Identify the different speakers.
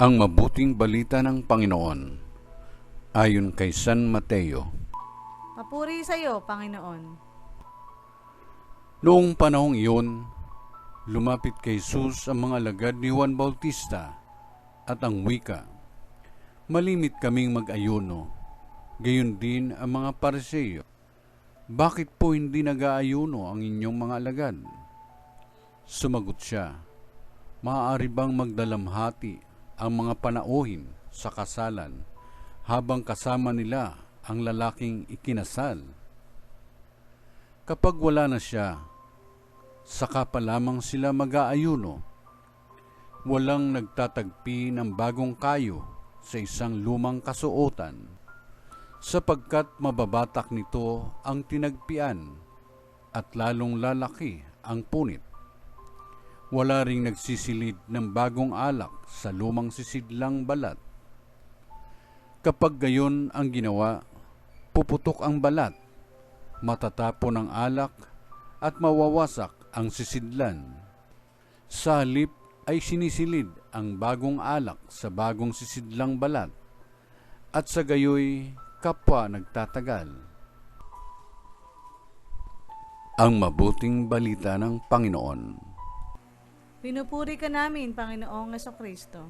Speaker 1: Ang mabuting balita ng Panginoon ayon kay San Mateo.
Speaker 2: Papuri sa iyo, Panginoon.
Speaker 1: Noong panahong iyon, lumapit kay Jesus ang mga alagad ni Juan Bautista at ang wika, "Malimit kaming mag-ayuno, gayon din ang mga Pariseo. Bakit po hindi nag-aayuno ang inyong mga alagad?" Sumagot siya, "Maaari bang magdalamhati ang mga panauhin sa kasalan habang kasama nila ang lalaking ikinasal? Kapag wala na siya, saka pa lamang sila mag-aayuno. Walang nagtatagpi ng bagong kayo sa isang lumang kasuotan, sapagkat mababatak nito ang tinagpian at lalong lalaki ang punit. Wala ring nagsisilid ng bagong alak sa lumang sisidlang balat. Kapag gayon ang ginawa, puputok ang balat, matatapon ang alak, at mawawasak ang sisidlan. Sa halip ay sinisilid ang bagong alak sa bagong sisidlang balat, at sa gayoy kapwa nagtatagal." Ang mabuting balita ng Panginoon.
Speaker 2: Pinupuri ka namin, Panginoong Jesucristo.